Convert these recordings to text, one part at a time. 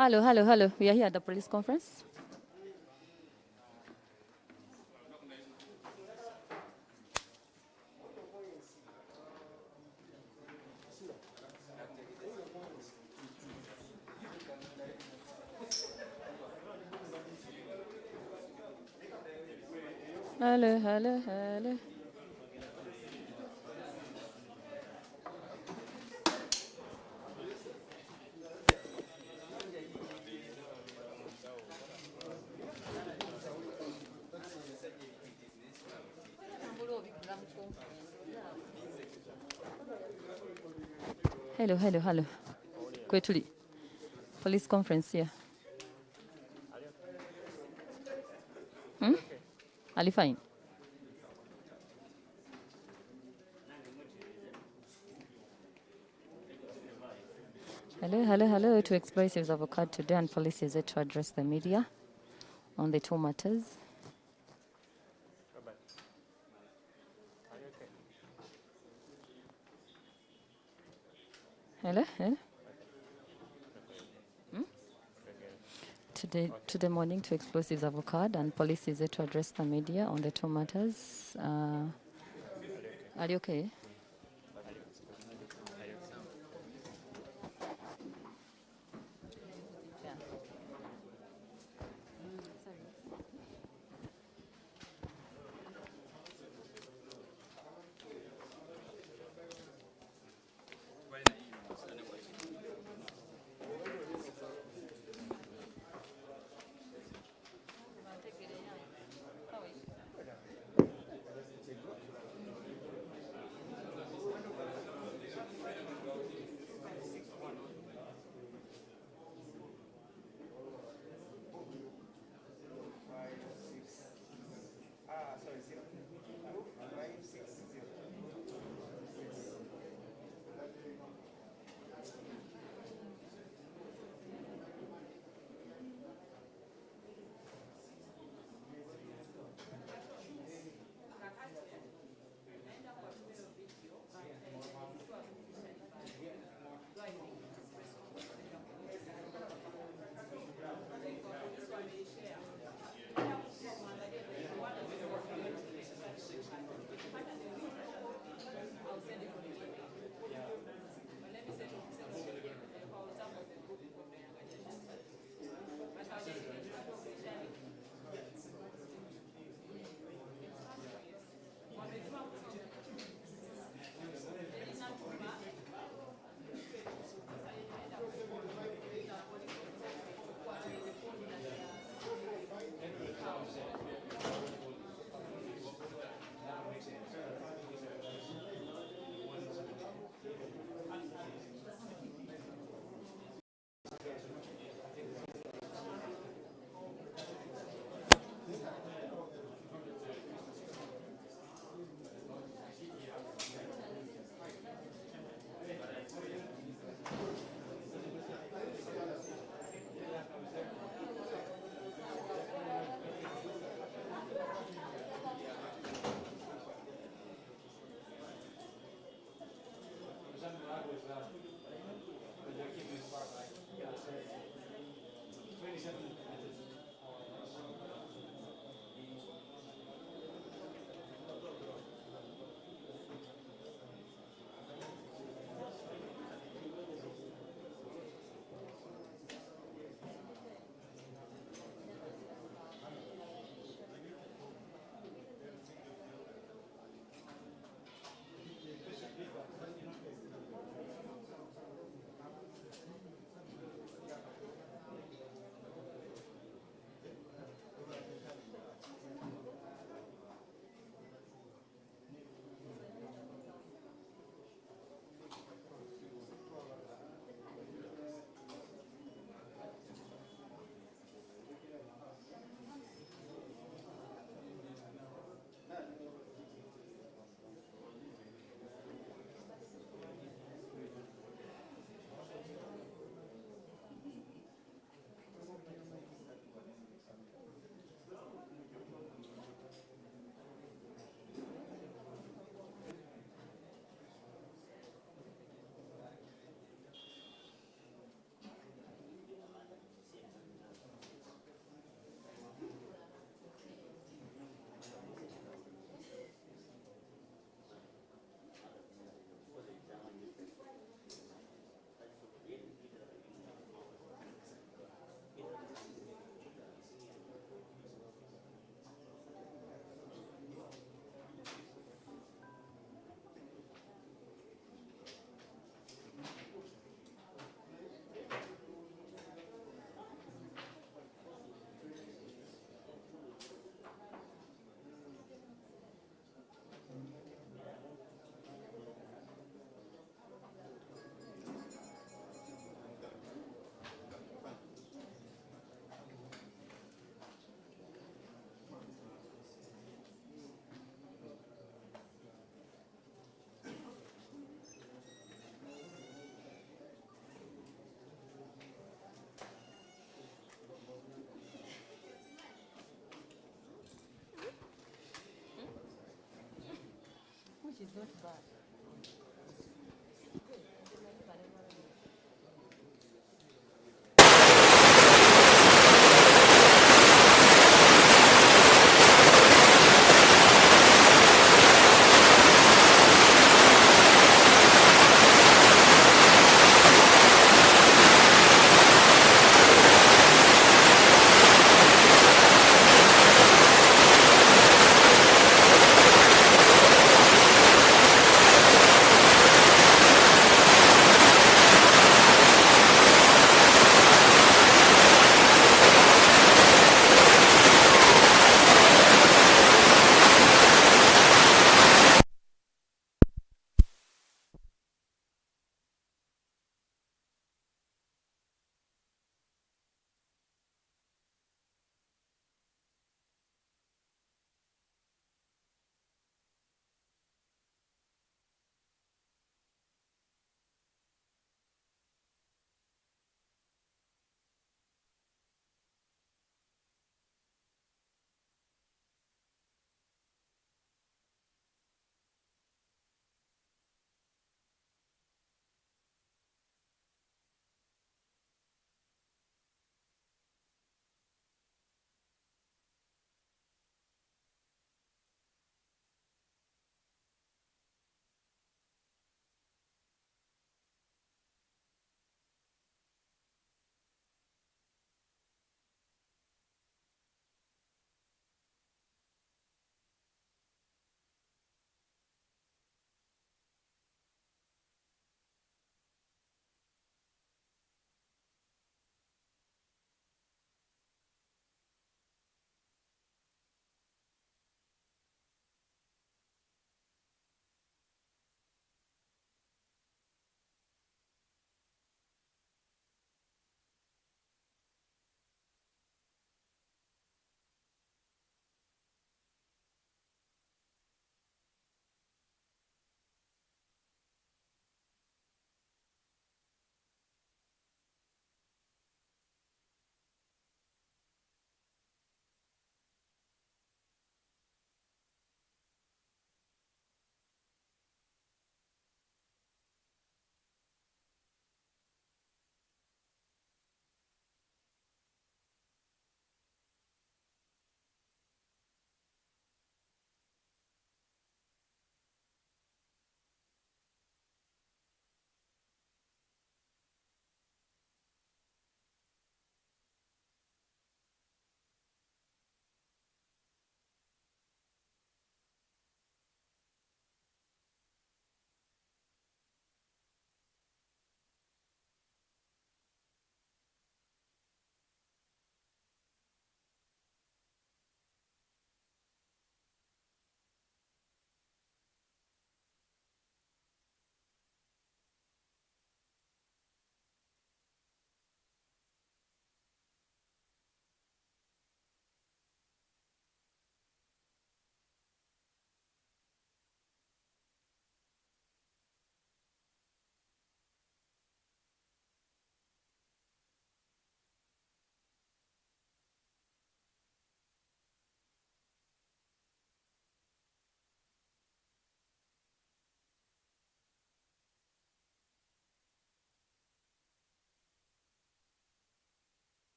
Hello, hello, hello. We are here at the police conference. Hello, hello, hello. Hello, hello, hello. Kwetuli. Police conference here. Ali fine. Hello, hello, hello. Two explosives have occurred today, and police is yet to address the media on the two matters. Hello, hello. Today morning, two explosives have occurred, and police is yet to address the media on the two matters. Are you okay?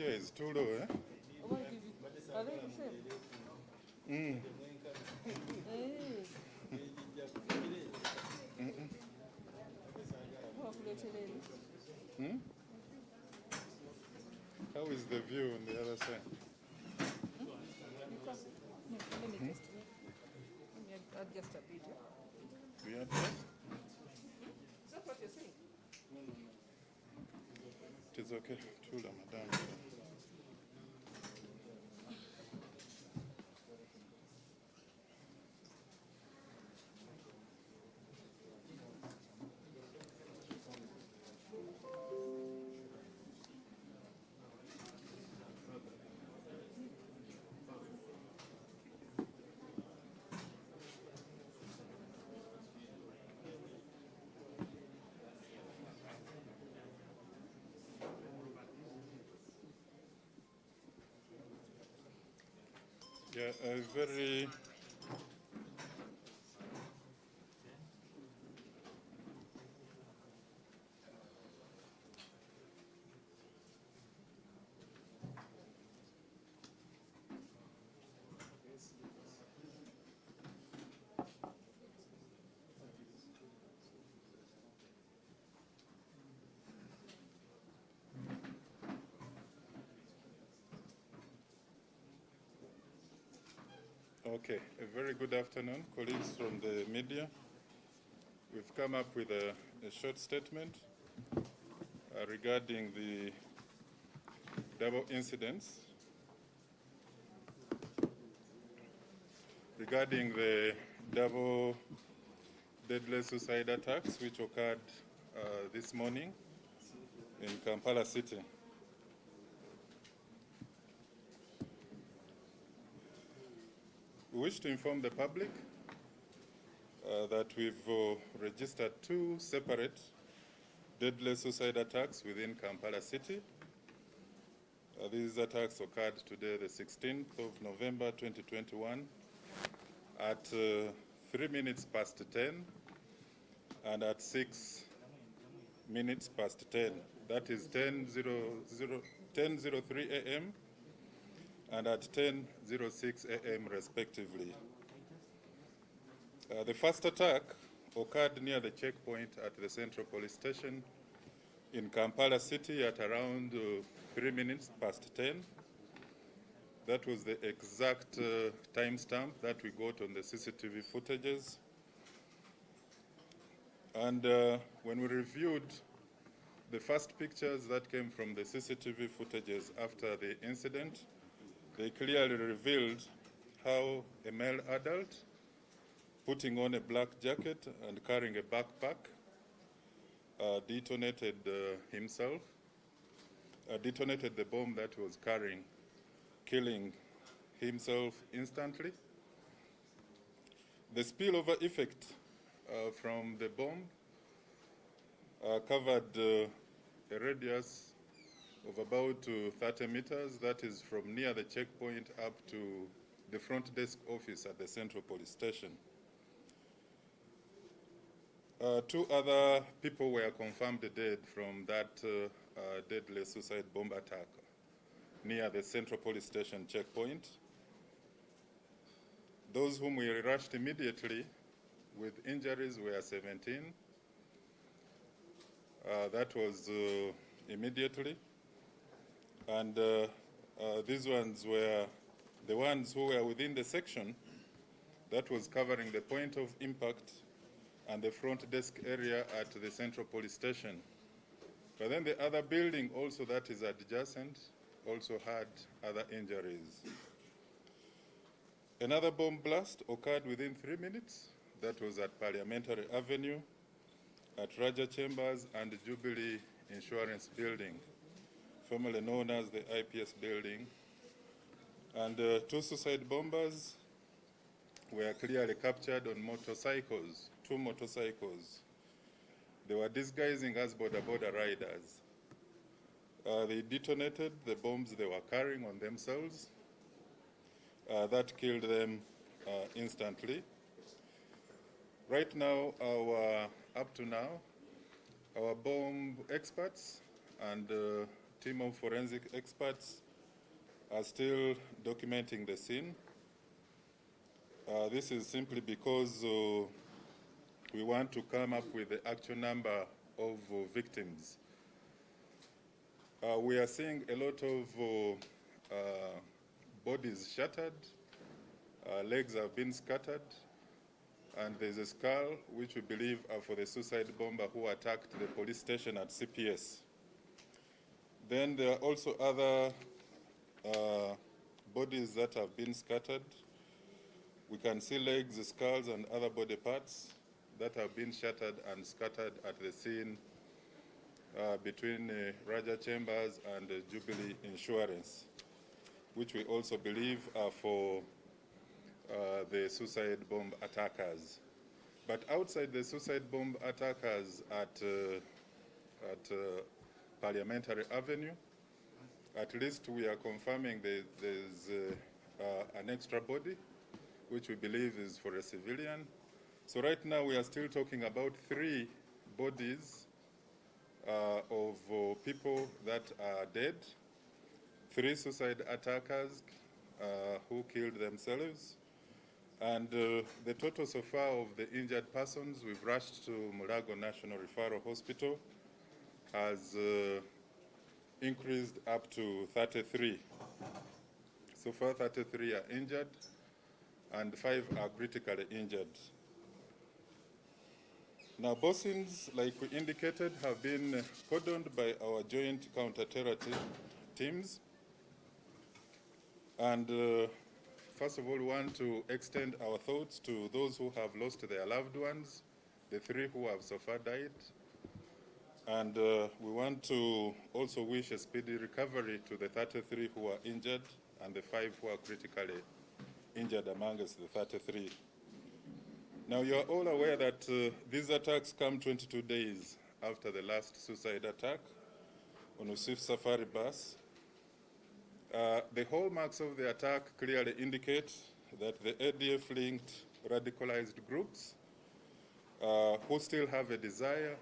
chair is too low, eh? Are they the same? How is the view on the other side? Let me adjust a bit. We adjust? Is that what you're saying? It is okay. Tula, madam. Yeah, very. Okay, a very good afternoon, colleagues from the media. We've come up with a short statement regarding the double incidents, regarding the double deadly suicide attacks which occurred this morning in Kampala City. We wish to inform the public that we've registered 2 separate deadly suicide attacks within Kampala City. These attacks occurred today, the 16th of November 2021, at 3 minutes past 10 and at 6 minutes past 10. That is 10:03 a.m. and at 10:06 a.m. respectively. The first attack occurred near the checkpoint at the Central Police Station in Kampala City at around 3 minutes past 10. That was the exact timestamp that we got on the CCTV footages. And when we reviewed the first pictures that came from the CCTV footages after the incident, they clearly revealed how a male adult putting on a black jacket and carrying a backpack detonated himself, detonated the bomb that he was carrying, killing himself instantly. The spillover effect from the bomb covered a radius of about 30 meters, that is from near the checkpoint up to the front desk office at the Central Police Station. 2 other people were confirmed dead from that deadly suicide bomb attack near the Central Police Station checkpoint. Those whom we rushed immediately with injuries were 17. That was immediately. And these ones were the ones who were within the section that was covering the point of impact and the front desk area at the Central Police Station. But then the other building also that is adjacent also had other injuries. Another bomb blast occurred within 3 minutes. That was at Parliamentary Avenue, at Raja Chambers and Jubilee Insurance Building, formerly known as the IPS building. And 2 suicide bombers were clearly captured on motorcycles, 2 motorcycles. They were disguising as border riders. They detonated the bombs they were carrying on themselves. That killed them instantly. Right now, up to now, our bomb experts and team of forensic experts are still documenting the scene. This is simply because we want to come up with the actual number of victims. We are seeing a lot of bodies shattered, legs have been scattered, and there's a skull which we believe are for the suicide bomber who attacked the police station at CPS. Then there are also other bodies that have been scattered. We can see legs, skulls, and other body parts that have been shattered and scattered at the scene between Raja Chambers and Jubilee Insurance, which we also believe are for the suicide bomb attackers. But outside the suicide bomb attackers at Parliamentary Avenue, at least we are confirming there's an extra body, which we believe is for a civilian. So right now we are still talking about 3 bodies of people that are dead, 3 suicide attackers who killed themselves, and the total so far of the injured persons we've rushed to Mulago National Referral Hospital has increased up to 33. So far 33 are injured and 5 are critically injured. Now, Bosins, like we indicated, have been cordoned by our joint counter-terror teams. And first of all, we want to extend our thoughts to those who have lost their loved ones, the 3 who have so far died. And we want to also wish a speedy recovery to the 33 who are injured and the 5 who are critically injured amongst the 33. Now, you are all aware that these attacks come 22 days after the last suicide attack on Usif Safari bus. The hallmarks of the attack clearly indicate that the ADF-linked radicalized groups who still have a desire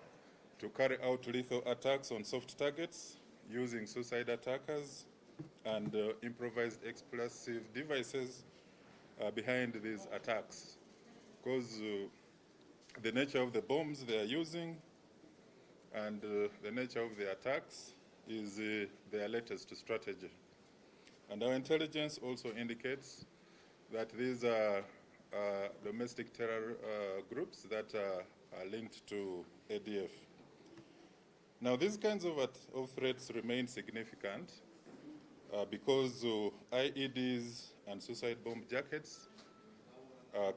to carry out lethal attacks on soft targets using suicide attackers and improvised explosive devices behind these attacks. Because the nature of the bombs they are using and the nature of the attacks is their latest strategy. And our intelligence also indicates that these are domestic terror groups that are linked to ADF. Now, these kinds of threats remain significant because IEDs and suicide bomb jackets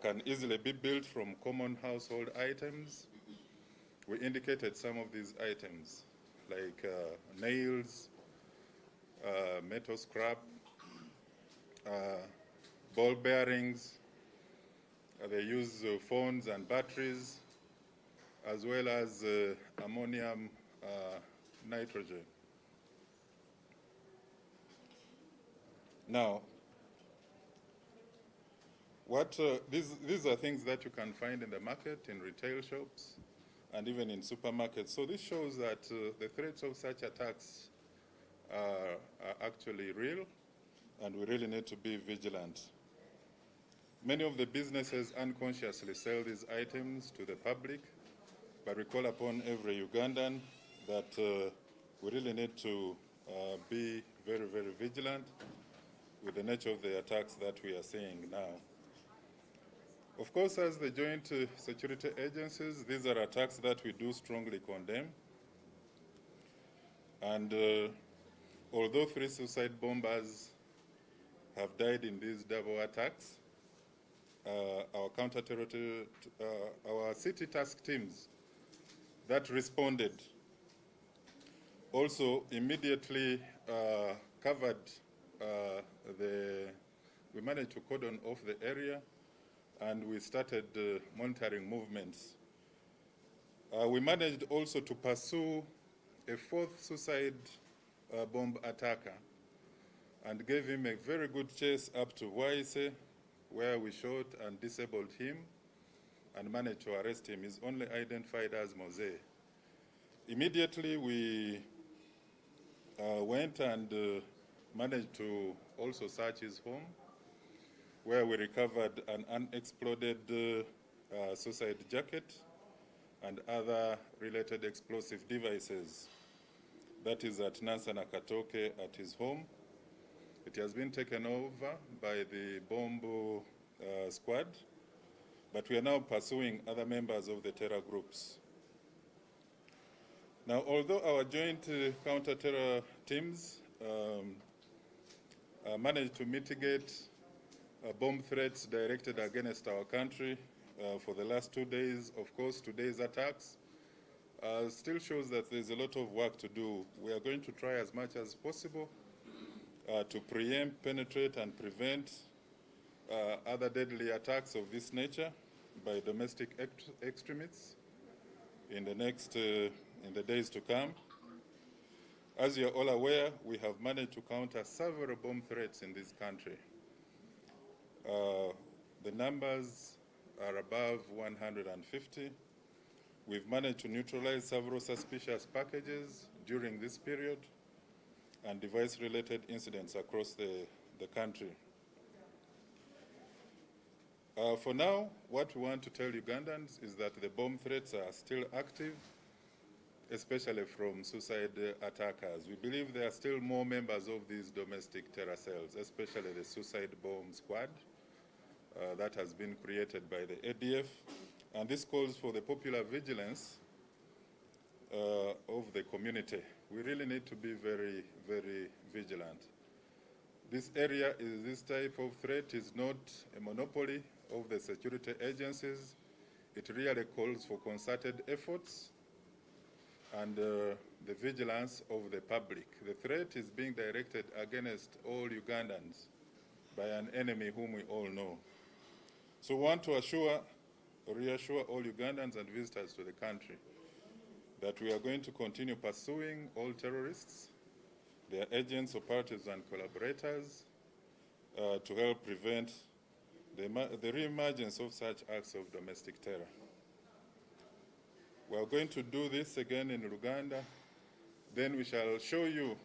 can easily be built from common household items. We indicated some of these items, like nails, metal scrap, ball bearings. They use phones and batteries, as well as ammonium nitrogen. Now, these are things that you can find in the market, in retail shops, and even in supermarkets. So this shows that the threats of such attacks are actually real, and we really need to be vigilant. Many of the businesses unconsciously sell these items to the public, but we call upon every Ugandan that we really need to be very, very vigilant with the nature of the attacks that we are seeing now. Of course, as the joint security agencies, these are attacks that we do strongly condemn. And although 3 suicide bombers have died in these double attacks, our city task teams that responded also immediately covered we managed to cordon off the area, and we started monitoring movements. We managed also to pursue a 4th suicide bomb attacker and gave him a very good chase up to Waise, where we shot and disabled him and managed to arrest him. He's only identified as Mose. Immediately, we went and managed to also search his home, where we recovered an unexploded suicide jacket and other related explosive devices. That is at Nansa Nakatoke at his home. It has been taken over by the bomb squad, but we are now pursuing other members of the terror groups. Now, although our joint counter-terror teams managed to mitigate bomb threats directed against our country for the last 2 days, of course, today's attacks still shows that there's a lot of work to do. We are going to try as much as possible to preempt, penetrate, and prevent other deadly attacks of this nature by domestic extremists in the days to come. As you're all aware, we have managed to counter several bomb threats in this country. The numbers are above 150. We've managed to neutralize several suspicious packages during this period and device-related incidents across the country. For now, what we want to tell Ugandans is that the bomb threats are still active, especially from suicide attackers. We believe there are still more members of these domestic terror cells, especially the suicide bomb squad that has been created by the ADF. And this calls for the popular vigilance of the community. We really need to be very, very vigilant. This type of threat is not a monopoly of the security agencies. It really calls for concerted efforts and the vigilance of the public. The threat is being directed against all Ugandans by an enemy whom we all know. So we want to reassure all Ugandans and visitors to the country that we are going to continue pursuing all terrorists, their agents, operatives, and collaborators to help prevent the re-emergence of such acts of domestic terror. We are going to do this again in Uganda. Then we shall show you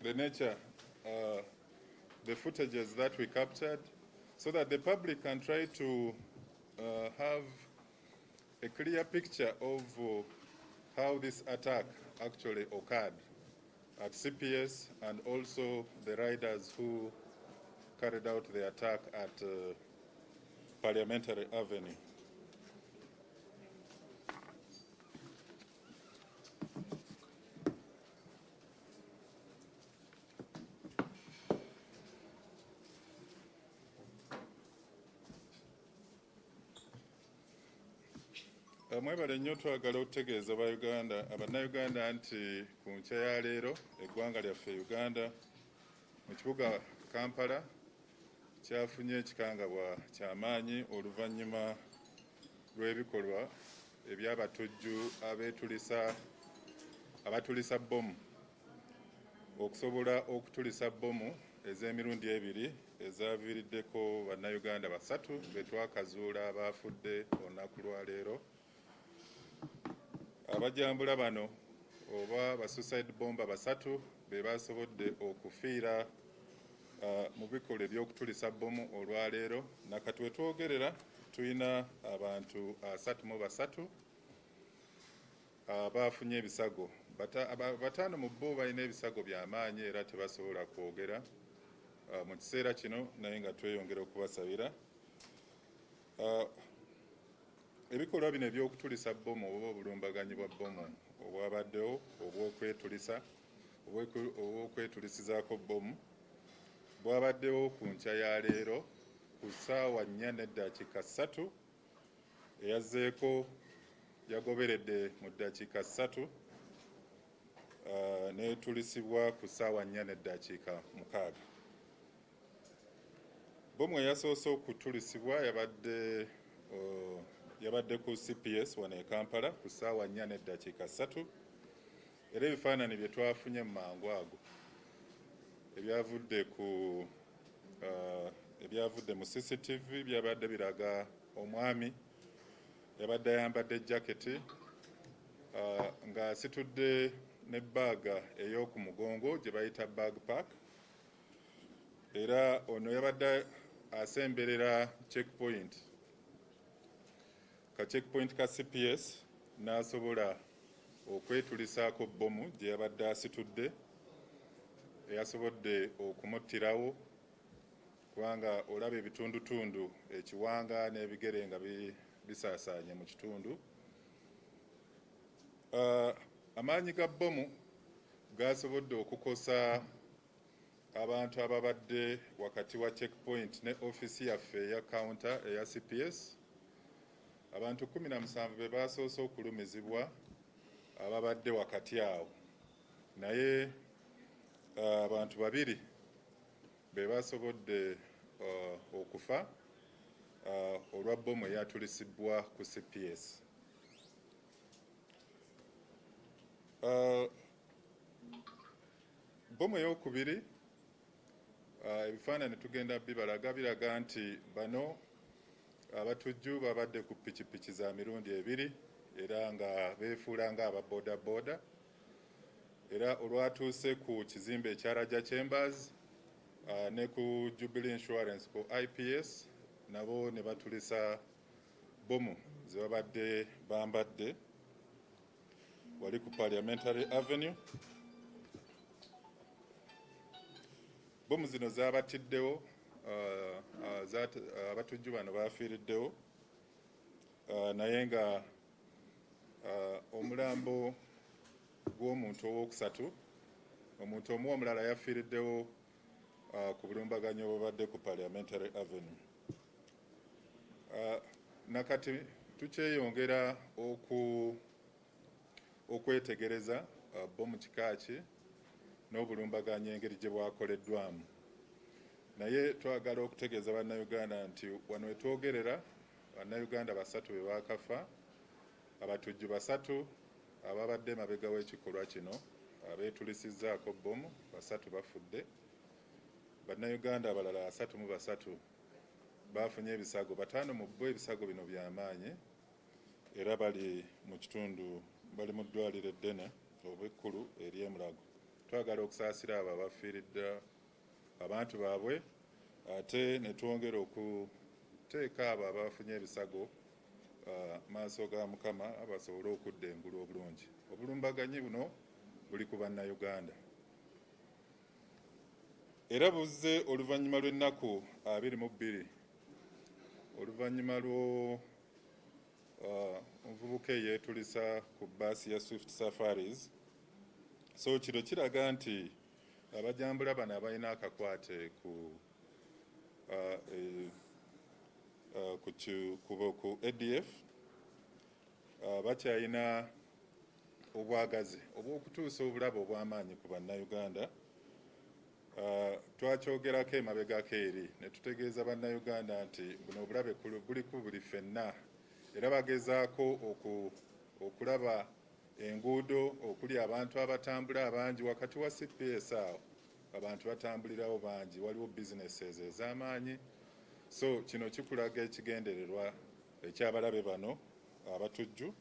the nature, the footages that we captured, so that the public can try to have a clear picture of how this attack actually occurred at CPS and also the riders who carried out the attack at Parliamentary Avenue. Mwebale nnyo twagala okutegeeza Abannayuganda nti ku nkya ya leero eggwanga lyaffe Uganda mu kibuga Kampala kyafunye ekikangabwa ky'amaanyi oluvannyuma lw'ebikolwa eby'abatujju abatulisa bbomu okusobola okutulisa bbomu ez'emirundi ebiri ezaaviiriddeko Bannayuganda 3 be twakazuula abaafudde olunaku lwa leero. Abajambula bano oba basuicide bomba 3 be basobodde okufiira mu bikolwa eby'okutulisa bbomu olwaleero. Nakati we twogerera tulina abantu 33 abaafunye ebisago. 5 mu bo balina ebisago by'amaanyi era tebasobola kwogera mu kiseera kino, naye nga tweyongera okubasabira. Ebikolwa bino eby'okutulisa bbomu oba obulumbaganyi bwa bbomu obwabaddewo obw'okwetulisizaako bbomu bwabaddewo ku nkya ya leero ku ssaawa 4:03 eyazzeeko yagoberedde mu ddakiika 3 n'etulisibwa ku ssaawa 4:06. Bbomu eyasoose okutulisibwa yabadde ku CPS wano e Kampala ku ssaawa 4:03 era ebifaananyi bye twafunye mu mangu ago ebyavudde mu CCTV byabadde biraga omwami yabadde ayambadde jaketi ng'asitudde ne baaga ey'oku mugongo gye bayita backpack, era ono yabadde asemberera checkpoint ka CPS n'asobola okwetulisaako bbomu gye yabadde asitudde eyasobodde okumuttirawo, kubanga olaba ebitundutundu ekiwanga n'ebigere nga bisaasaanye mu kitundu. Amaanyi ga bbomu gasobodde okukosa abantu ababadde wakati wa checkpoint ne ofisi yaffe eya counter eya CPS. Abantu 17 be basoose okulumizibwa ababadde wakati awo, naye abantu 2 be basobodde okufa olwa bbomu eyatulisibwa ku CPS. Bbomu ey'okubiri, ebifaananyi tugenda biraga nti bano abatujju babadde ku pikipiki za mirundi 2 era nga beefuula ng'aba boda boda, era olwatuuse ku kizimbe ekya Raja Chambers ne ku Jubilee Insurance ku IPS nabo ne batulisa bbomu ze babadde bambadde wali ku Parliamentary Avenue. Bbomu zino zaabatiddewo, abatujju bano baafiiriddewo, naye nga omulambo gw'omuntu owookusatu, omuntu omu omulala yafiiriddewo ku bulumbaganyi obubadde ku Parliamentary Avenue. Nakati tukyeyongera okwetegereza bbomu kika ki n'obulumbaganyi engeri gye bwakoleddwamu, naye twagala okutegeeza bannayuganda nti wano wetwogerera bannayuganda 3 be baakafa, abatujju 3 ababadde mabega w'ekikolwa kino abeetulisizzaako bbomu 3 bafudde, bannayuganda abalala 33 baafunye ebisago, 5 mu bo ebisago bino by'amaanyi era bali mu kitundu, bali mu ddwaliro eddene oba ekkulu ery'e Mulago. Twagala okusaasira abo abafiiridde abantu baabwe, ate ne twongera okuteeka abo abafunye ebisago maaso ga Mukama basobole okudda engulu obulungi. Obulumbaganyi buno buli ku bannayuganda era buzze oluvannyuma lw'ennaku 22 oluvannyuma omuvubuka eyeetulisa ku bbaasi ya Swift Safaris. So kino kiraga nti abajambula bano abalina akakwate ku ADF bakyalina obwagazi obw'okutuusa obulabe obw'amaanyi ku bannayuganda. Twakyogerako emabegako eri ne tutegeeza bannayuganda nti buno obulabe buli ku buli ffenna, era bagezaako okulaba enguudo okuli abantu abatambula abangi wakati wa CPS awo, abantu batambulirawo bangi, waliwo businesses ez'amaanyi. So kino kikulaga ekigendererwa ekyabalabe bano abatujju.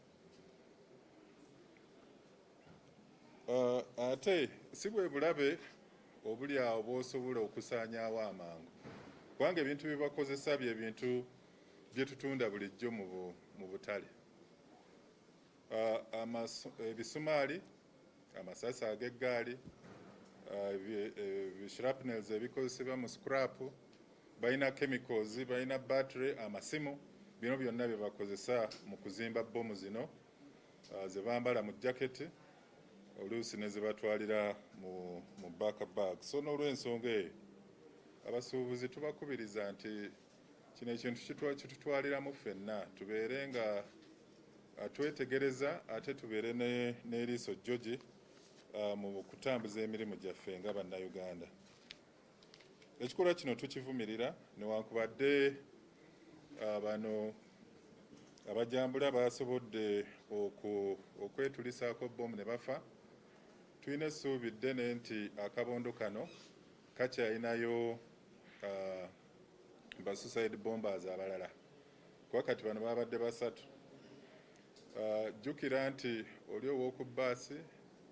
Ate si bwe bulabe obuli awo bw'osobola okusaanyaawo amangu, kubanga ebintu bye bakozesa bye bintu bye tutunda bulijjo mu butale. Ebisumaali, amasasi ag'eggaali, shrapnels ebikozesebwa mu scrap, balina chemicals, balina battery, amasimu, bino byonna bye bakozesa mu kuzimba bbomu zino ze bambala mu jaketi oluusi ne ze batwalira mu back bag. So n'olw'ensonga eyo abasuubuzi tubakubiriza nti kino ekintu kitutwaliramu ffenna, tubeere nga twetegereza ate tubeere n'eriiso jjogi mu kutambuza emirimu gyaffe nga bannayuganda. Ekikolwa kino tukivumirira newankubadde bano abajambula basobodde okwetulisaako bbomu ne bafa. Tulina essuubi ddene nti akabondo kano kakyalinayo ba suicide bombers abalala, kuba kati bano babadde 3. Jjukira nti oli ow'oku bbaasi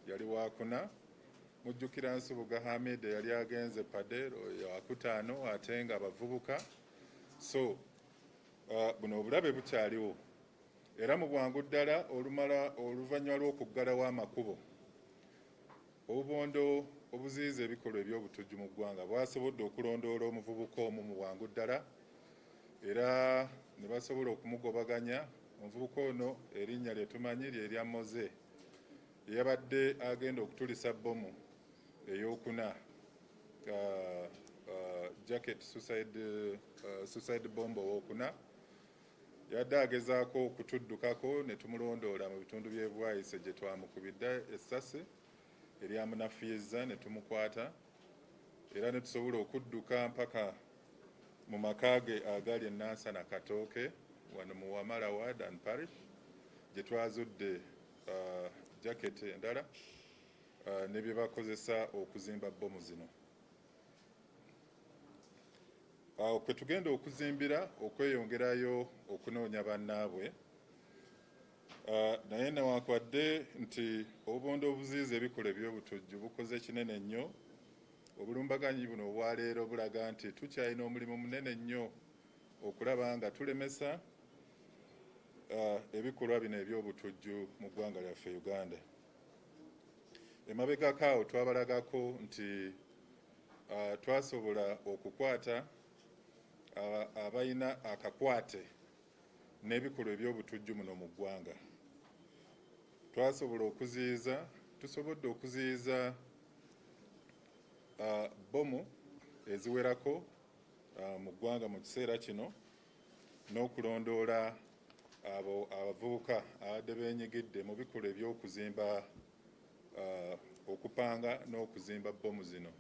yali wakuna. Mujjukira Nsubuga Hamid yali agenze Padel wakutaano ate nga bavubuka. So buno obulabe bukyaliwo era mu bwangu ddala oluvannyuma lw'okuggalawo amakubo obubondo obuziyiza ebikolwa eby'obutujju mu ggwanga bwasobodde okulondoola omuvubuka omu mu bwangu ddala era ne basobola okumugobaganya. Omuvubuka ono erinnya lye tumanyi lye lya Moze yabadde agenda okutulisa bbomu ey'okuna jacket suicide bomb owokuna. Yadde agezaako okutuddukako ne tumulondoola mu bitundu by'e Bwaise gye twamukubidde essasi eryamunafuyiza ne tumukwata era ne tusobola okudduka mpaka mu maka ge agali e Nansana Katooke wano mu Wamala Ward and Parish gye twazudde jacket endala ne bye bakozesa okuzimba bbomu zino. Awo kwe tugenda okuzimbira okweyongerayo okunoonya bannaabwe naye newankubadde nti obubondo obuziyiza ebikola eby'obutujju bukoze kinene nnyo. Obulumbaganyi buno obwaleero bulaga nti tukyalina omulimu munene nnyo okulaba nga tulemesa ebikolwa bino eby'obutujju mu ggwanga lyaffe Uganda. Emabegako awo twabalagako nti twasobola okukwata abalina akakwate n'ebikolwa eby'obutujju muno mu ggwanga. Tusobodde okuziyiza bbomu eziwerako mu ggwanga mu kiseera kino n'okulondoola abo abavubuka abadde beenyigidde mu bikolwa eby'okuzimba okupanga n'okuzimba bbomu zino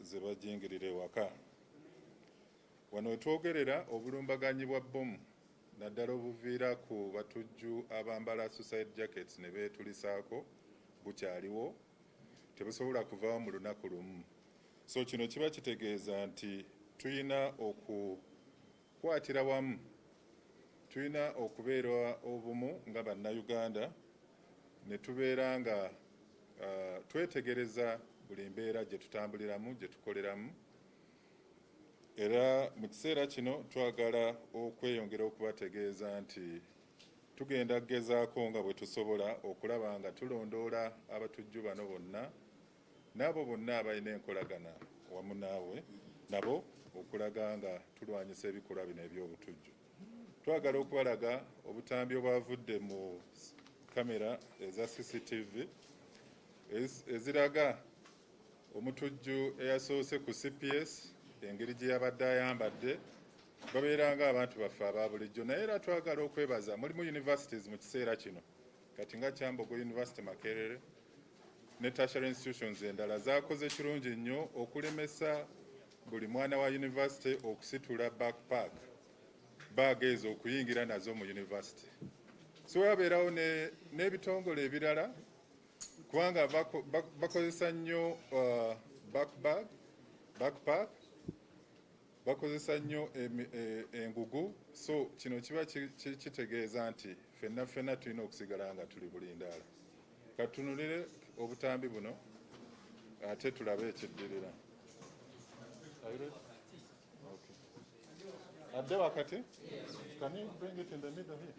ze bajingirira ewaka. Wano wetwogerera obulumbaganyi bwa bbomu naddala obuviira ku batujju abambala suicide jackets ne beetulisaako bukyaliwo, tebusobola kuvaawo mu lunaku lumu. So kino kiba kitegeeza nti tulina okukwatira wamu, tulina okubeera obumu nga bannayuganda ne tubeera nga twetegereza buli mbeera gye tutambuliramu, gye tukoleramu. Era mu kiseera kino twagala okweyongera okubategeeza nti tugenda kugezaako nga bwe tusobola okulaba nga tulondoola abatujju bano bonna n'abo bonna abalina enkolagana wamu nabo okulaga nga tulwanyisa ebikolwa bino eby'obutujju. Twagala okubalaga obutambi obwavudde mu kamera eza CCTV eziraga omutujju eyasoose ku CPS engeri gye yabadde ayambadde. Babeera ng'abantu baffe aba bulijjo, naye era twagala okwebaza mulimu universities mu kiseera kino kati nga Kyambogo University Makerere ne tertiary institutions endala zaakoze kirungi nnyo okulemesa buli mwana wa university okusitula backpack baaga ezo okuyingira nazo mu university. So wabeerawo n'ebitongole ebirala kubanga bakozesa nnyo backpack, bakozesa nnyo engugu. So kino kiba kitegeeza nti ffenna tulina okusigala nga tuli bulindaala. Katunulire obutambi buno ate tulabe ekiddirira. Adde wakati? Can you bring it in the middle here?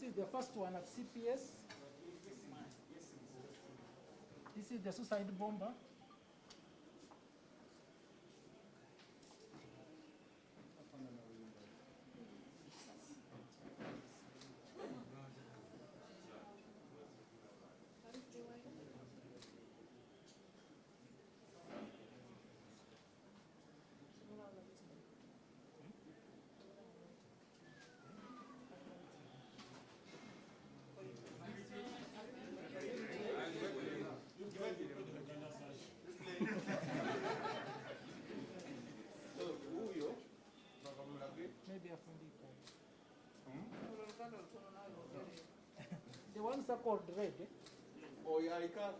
is the first one at CPS. This is the suicide bomber. Maybe I found it. The ones are called red. Oyo alika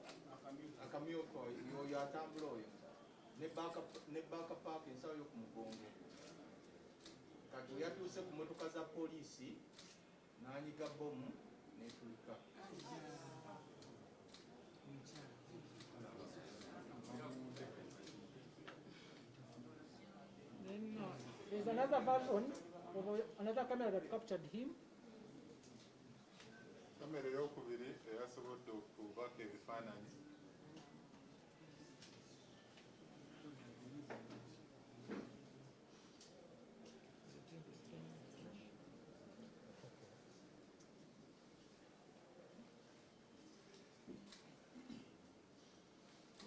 akamyuka oyo atambula oyo ne baaka paaka ensawo y'okumugongo kati we yatuuse ku motoka za poliisi n'anyiga bomu n'etulika. Then there's another version of another camera that captured him. Kamera eyokubiri eyasobodde okubaka ebifaananyi.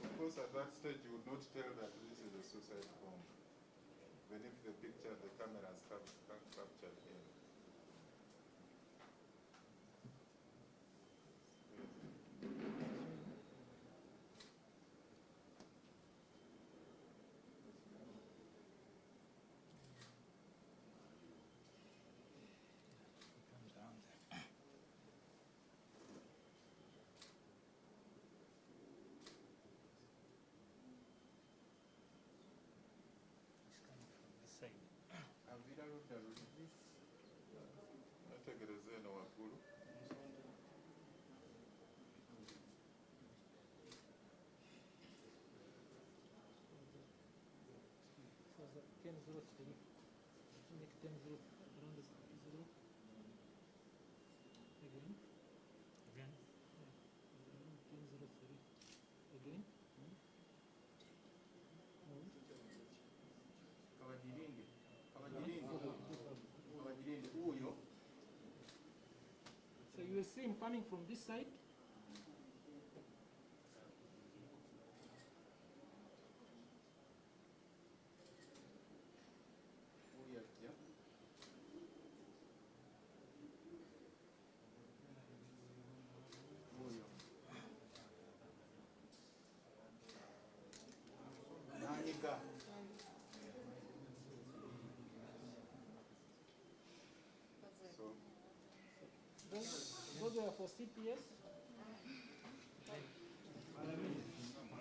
Of course, at that stage, you would not tell that this is a suicide bomb, even if the picture the camera has captured him. Nategereza eno waggulu. So the 1003. Make 10 around the 0. Again. Again. 1003. Again. Kabagirinde uyo. So you will see him coming from this side. Those are for CPS.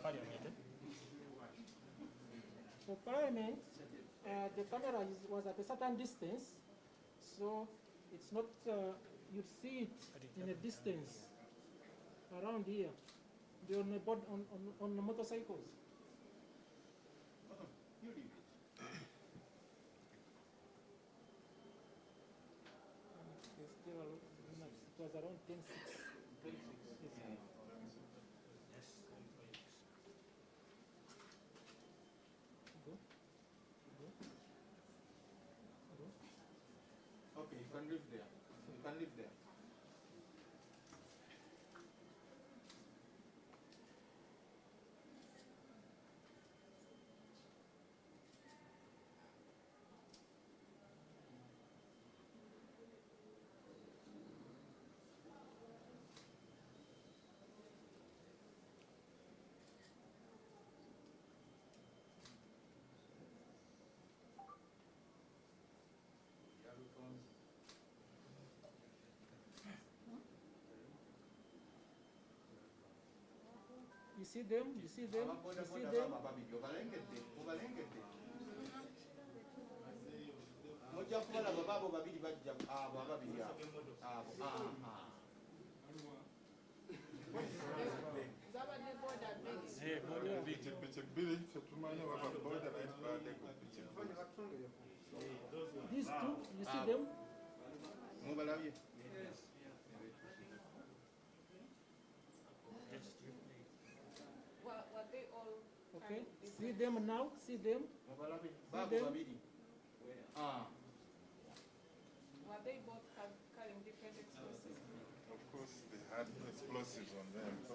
Parliament. For Parliament, the camera was at a certain distance, so it's not, you see it in a distance around here. They're on the motorcycles. You leave it. It was around 10:06. Okay, you can live there. You can live there. You see them? You see them? You see them? Mojja kubalaba baabo babiri bajja abo ababiri abo. These two, you see them? Mubalabye? Okay, see them now, see them. Bago them? babiri. Were they both carrying different explosives? Of course, they had explosives on them. So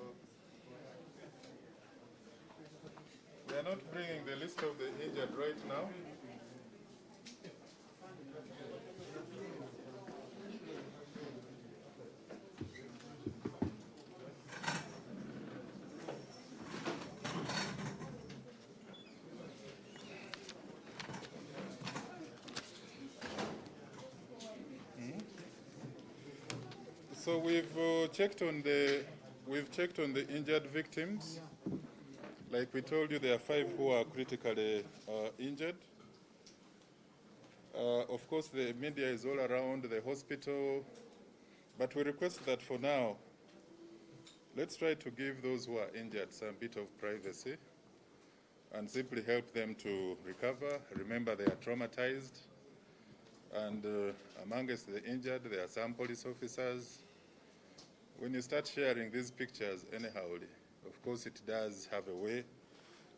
we are not bringing the list of the injured right now. So we've checked on the injured victims. Like we told you, there are 5 who are critically injured. Of course, the media is all around the hospital, but we request that for now, let's try to give those who are injured some bit of privacy and simply help them to recover. Remember, they are traumatized. And amongst the injured, there are some police officers. When you start sharing these pictures anyhow, of course it does have a way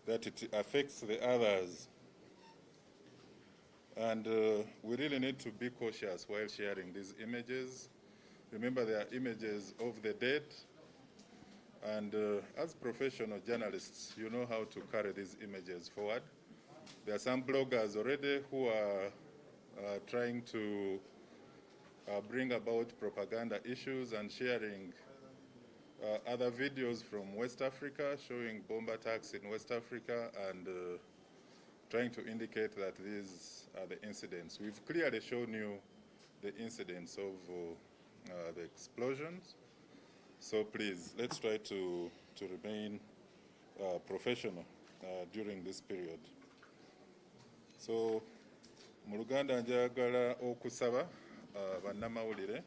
that it affects the others. And we really need to be cautious while sharing these images. Remember, they are images of the dead. And as professional journalists, you know how to carry these images forward. There are some bloggers already who are trying to bring about propaganda issues and sharing other videos from West Africa showing bomb attacks in West Africa and trying to indicate that these are the incidents. We've clearly shown you the incidents of the explosions. So please, let's try to remain professional during this period. So, mu Luganda njagala okusaba bannamawulire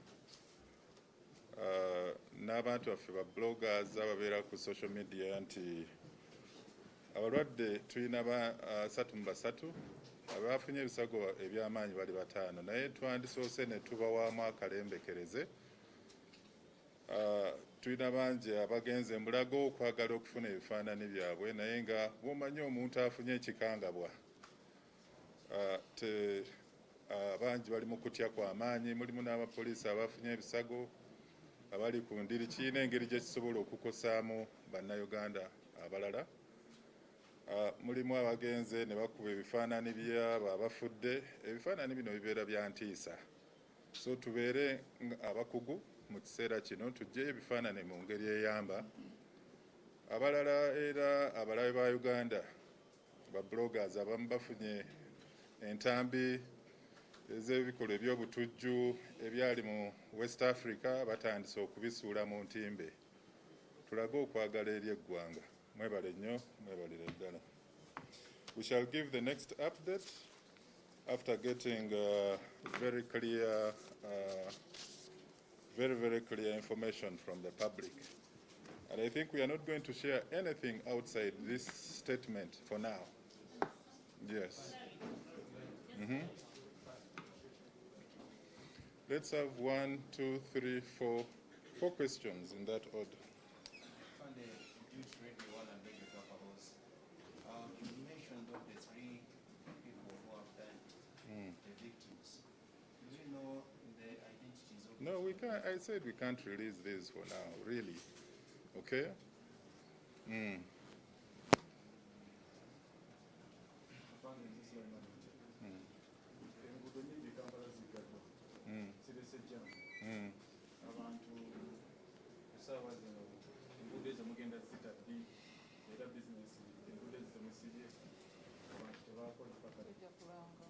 n'abantu baffe ba bloggers ababeera ku social media nti abalwadde tulina 3 mu 3 abafunye ebisago eby'amaanyi bali 5 naye twandisoose ne tubawaamu akalembekereze. Tulina bangi abagenze mbulago okwagala okufuna ebifaananyi byabwe naye nga bw'omanyi omuntu afunye ekikangabwa bangi bali mu kutya kw'amaanyi. Mulimu n'abapoliisi abafunye ebisago abali ku ndiri. Kirina engeri gye kisobola okukosaamu bannayuganda abalala. Mulimu abagenze ne bakuba ebifaananyi by'abo abafudde. Ebifaananyi bino bibeera bya ntiisa, so tubeere abakugu mu kiseera kino, tuggyeyo ebifaananyi mu ngeri eyamba abalala. Era abalabe ba Uganda ba bloggers abamu bafunye entambi ez'ebikolwa eby'obutujju ebyali mu West Africa batandise okubisuula mu ntimbe. Tulage okwagala eri eggwanga. Mwebale nnyo, mwebalire ddala. We shall give the next update after getting very clear information from the public. And I think we are not going to share anything outside this statement for now. Yes. Let's have 1, 2, 3, 4 questions in that order. You mentioned of the 3 people who have died, the victims. Do we know the identities of? No, we can't. I said we can't release this for now, really. Okay? abantu kusaba zino enguudo ezo mugenda zita ddi era bizinesi enguudo ezo zemusibye abantu tebakola paka Tujja kulanga.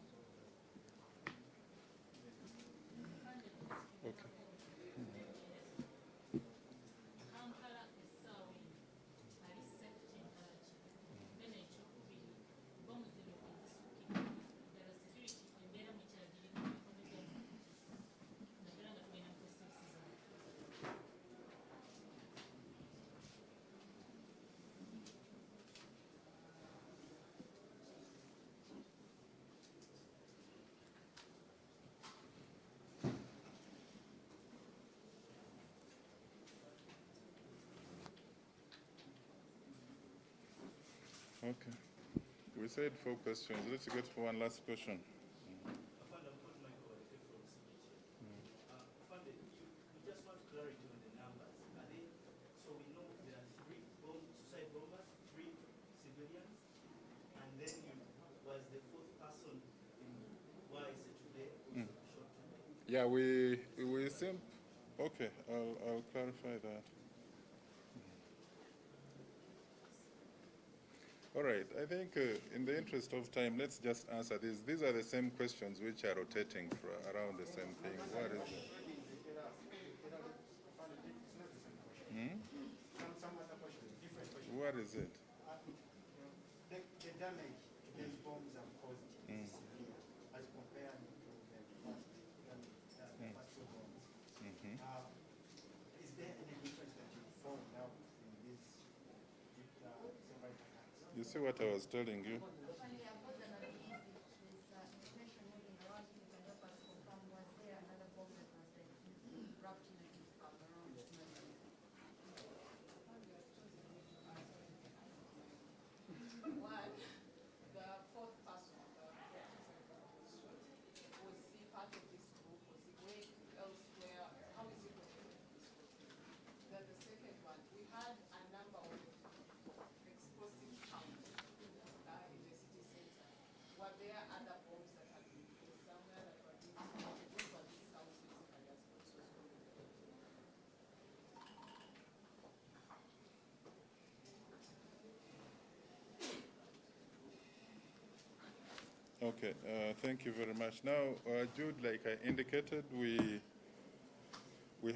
Okay. Kampala essaawa eno ali safety ntaki then ekyokubiri bomu zino ezisukkiridde ddala security embeera mukyagiriko ekomeza naddala nga tulina positives zaabwe. Okay. We said 4 questions. Let's get for one last question. Afande, I'm calling Michael Waleke from CBJ. Afande, we just want clarity on the numbers. Are they, so we know there are 3 suicide bombers, 3 civilians, and then was the 4th person in YSA today also shot today? Yeah, we seem, okay, I'll clarify that. All right, I think in the interest of time, let's just answer these. These are the same questions which are rotating around the same thing. What is it? Some other questions, different questions. What is it? The damage these bombs have caused is severe as compared to the first damage, the first 2 bombs. Is there any difference that you found out in these several attacks? You see what I was telling you? Finally, I've got an uneasy. There's information moving around. You can help us confirm, was there another bomb that was wrapped in a gift bag around Nairobi? One, the 4th person, was he part of this group? Was he going elsewhere? How is he connected to this group? Then the second one, we had a number of explosive sounds in the city center. Were there other bombs that had been placed somewhere that were being detected? What were these sounds basically as police was communicating? Okay, thank you very much. Now, Jude, like I indicated, we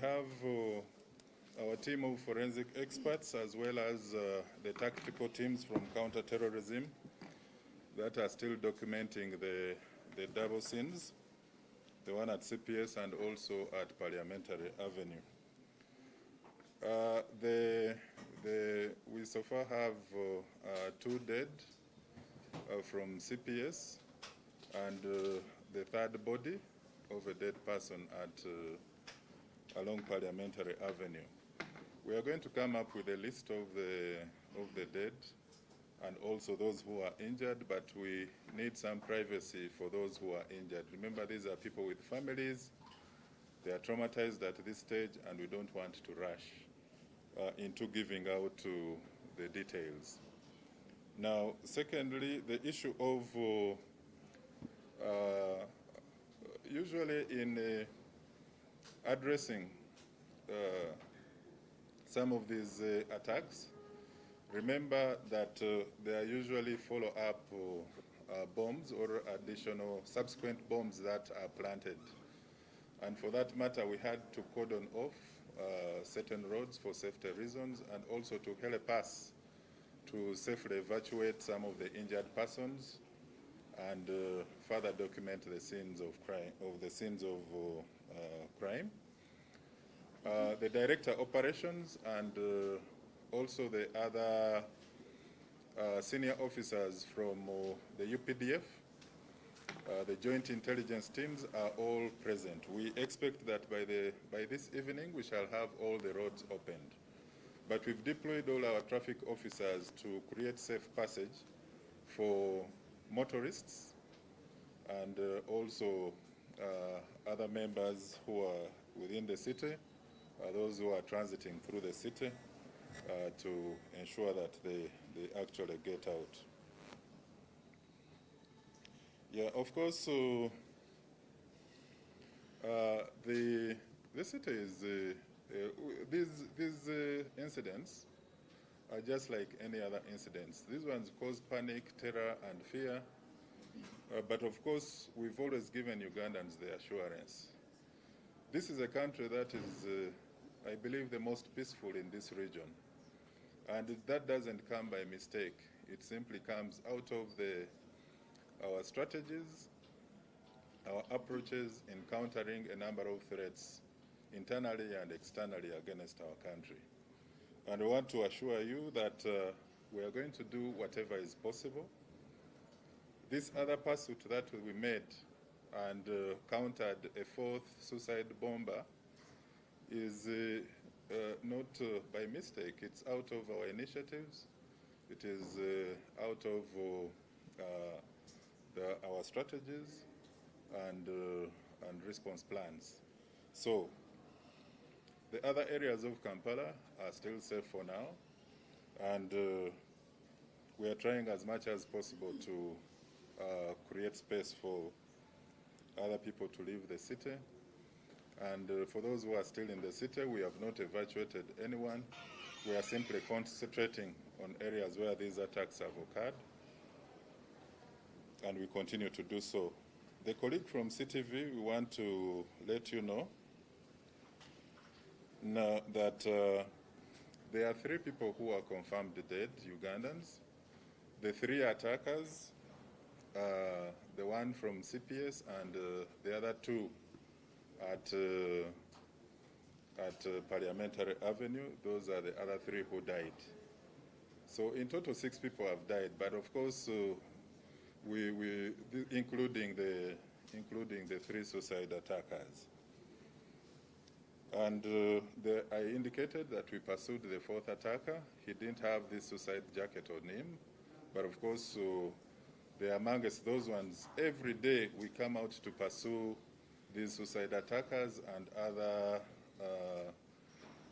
have our team of forensic experts as well as the tactical teams from counterterrorism that are still documenting the double scenes, the one at CPS and also at Parliamentary Avenue. We so far have 2 dead from CPS and the 3rd body of a dead person at along Parliamentary Avenue. We are going to come up with a list of the dead and also those who are injured, but we need some privacy for those who are injured. Remember, these are people with families. They are traumatized at this stage, and we don't want to rush into giving out the details. Now, secondly, the issue of usually in addressing some of these attacks, remember that there are usually follow-up bombs or additional subsequent bombs that are planted. And for that matter, we had to cordon off certain roads for safety reasons and also to help us to safely evacuate some of the injured persons and further document the scenes of crime. The director operations and also the other senior officers from the UPDF, the joint intelligence teams are all present. We expect that by this evening we shall have all the roads opened. But we've deployed all our traffic officers to create safe passage for motorists and also other members who are within the city, those who are transiting through the city to ensure that they actually get out. Yeah, of course, the city is, these incidents are just like any other incidents. These ones cause panic, terror, and fear. But of course, we've always given Ugandans the assurance. This is a country that is, I believe, the most peaceful in this region. And that doesn't come by mistake. It simply comes out of our strategies, our approaches in countering a number of threats internally and externally against our country. And I want to assure you that we are going to do whatever is possible. This other pursuit that we made and countered a 4th suicide bomber is not by mistake. It's out of our initiatives It is out of our strategies and response plans. So the other areas of Kampala are still safe for now, and we are trying as much as possible to create space for other people to leave the city. And for those who are still in the city, we have not evacuated anyone. We are simply concentrating on areas where these attacks have occurred, and we continue to do so. The colleague from CTV, we want to let you know now that there are 3 people who are confirmed dead, Ugandans. The 3 attackers, the one from CPS and the other 2 at Parliamentary Avenue, those are the other 3 who died. So in total 6 people have died, but of course including the 3 suicide attackers. And I indicated that we pursued the 4th attacker. He didn't have this suicide jacket on him, but of course they are amongst those ones. Every day we come out to pursue these suicide attackers and other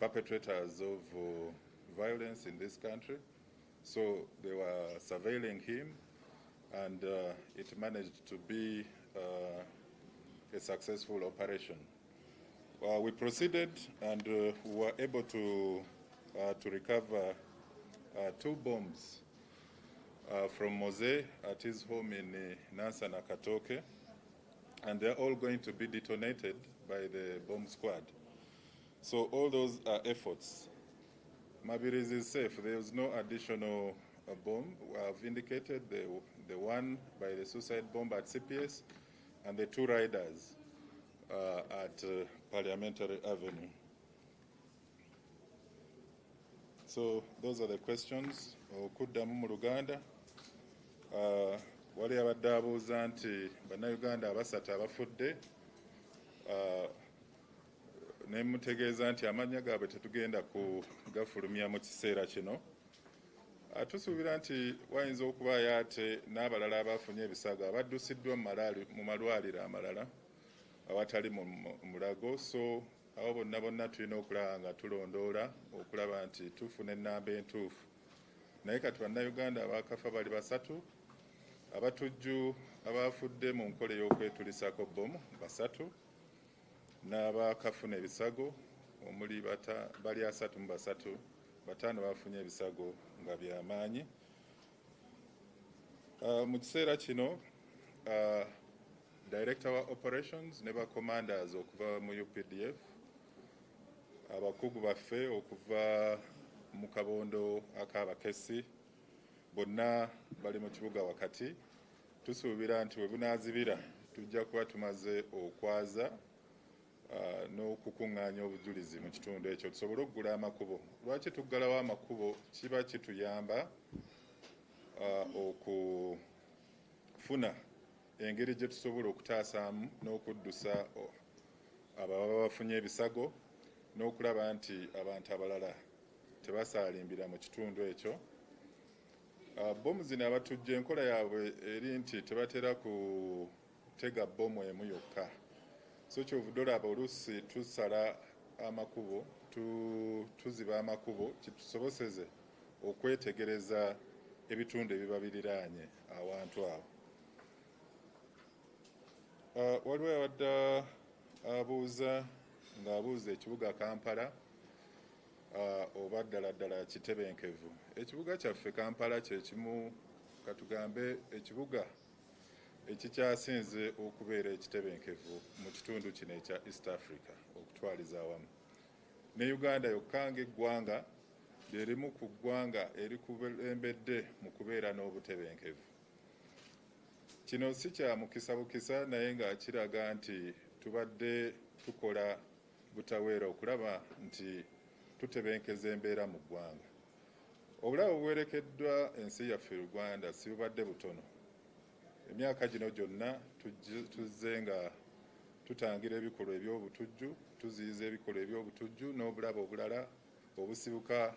perpetrators of violence in this country. So they were surveilling him, and it managed to be a successful operation. We proceeded, and we were able to recover 2 bombs from Mose at his home in Nansa na Katoke, and they're all going to be detonated by the bomb squad. So all those are efforts. Mabirizi is safe. There is no additional bomb. I've indicated the one by the suicide bomb at CPS and the 2 riders at Parliamentary Avenue. So those are the questions. Okuddamu mu Luganda. Wali abadde abuuza nti bannayuganda abasatu abafudde, ne mutegeeza nti amannya gaabwe tetugenda kugafulumya mu kiseera kino. Tusuubira nti wayinza okubaayo ate n'abalala abafunye ebisago abaddusiddwa mu malwaliro amalala awatali mu mulago. So abo bonna tulina okulaba nga tulondoola okulaba nti tufuna ennamba entuufu. Naye kati bannayuganda abaakafa bali 3, abatujju abafudde mu nkola ey'okwetulisako bbomu 3, n'abakafuna ebisago omuli bali 3 mu 3, 5 bafunye ebisago nga byamaanyi. Mu kiseera kino Director wa Operations ne ba commanders okuva mu UPDF, abakugu baffe okuva mu kabondo ak'abakessi, bonna bali mu kibuga wakati. Tusuubira nti bwe bunaazibira tujja kuba tumaze okwaza n'okukuŋŋaanya obujulizi mu kitundu ekyo tusobole okugula amakubo. Lwaki tuggalawo amakubo? Kiba kituyamba okufuna engeri gye tusobola okutaasaamu n'okuddusa ababa bafunye ebisago, n'okulaba nti abantu abalala tebasaalimbira mu kitundu ekyo. Bomu zino abatujja enkola yaabwe eri nti tebatera kutega bomu emu yokka. So kyovudde olaba oluusi tusala amakubo, tuziba amakubo kitusoboseze okwetegereza ebitundu ebiba biriraanye awantu awo. Waliwo yawadde abuuza ng'abuuza ekibuga Kampala oba ddala kitebenkevu. Ekibuga kyaffe Kampala kye kimu katugambe ekibuga ekikyasinze okubeera ekitebenkevu mu kitundu kino ekya East Africa okutwaliza awamu. Ne Uganda yokka ng'eggwanga lyerimu ku ggwanga erikulembedde mu kubeera n'obutebenkevu. Kino si kya mukisa bukisa, naye nga kiraga nti tubadde tukola butaweera okulaba nti tutebenkeza embeera mu ggwanga. Obulabe obuwerekeddwa ensi yaffe Uganda si bubadde butono. Emyaka gino gyonna tuzze nga tutangira ebikolwa eby'obutujju, tuziyiza ebikolwa eby'obutujju n'obulabe obulala obusibuka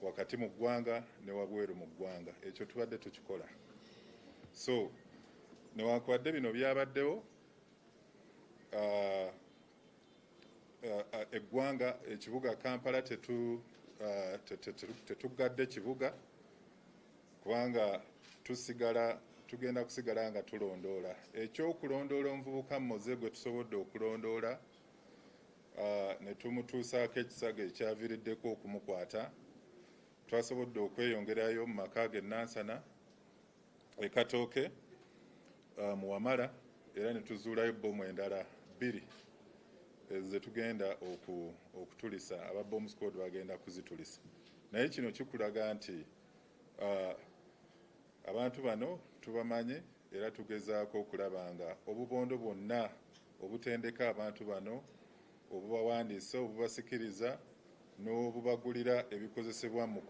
wakati mu ggwanga ne wabweru mu ggwanga. Ekyo tubadde tukikola. So newankubadde bino byabaddewo, eggwanga ekibuga Kampala tetugadde kibuga, kubanga tugenda kusigala nga tulondoola. Ekyokulondoola omuvubuka mmoze gwe tusobodde okulondoola ne tumutuusaako ekisago ekyaviiriddeko okumukwata, twasobodde okweyongerayo mu maka ge Nansana e Katooke mu Wamala, era ne tuzuulayo bbomu endala 2 ze tugenda okutulisa. Aba bomb squad bagenda kuzitulisa. Naye kino kikulaga nti abantu bano tubamanye era tugezaako okulaba nga obubondo bwonna obutendeka abantu bano, obubawandiisa, obubasikiriza n'obubagulira ebikozesebwa mu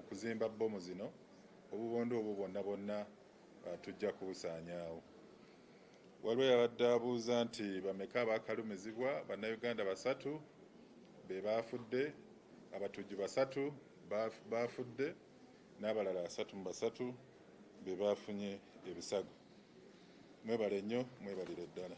kuzimba bbomu zino, obubondo obwo bwonna tujja kubusaanyaawo. Waliwo yabadde abuuza nti bameka abaakalumizibwa. Bannayuganda 3 be baafudde, abatujju 3 baafudde, n'abalala 3 be baafunye ebisago. Mwebale nnyo, mwebalire ddala.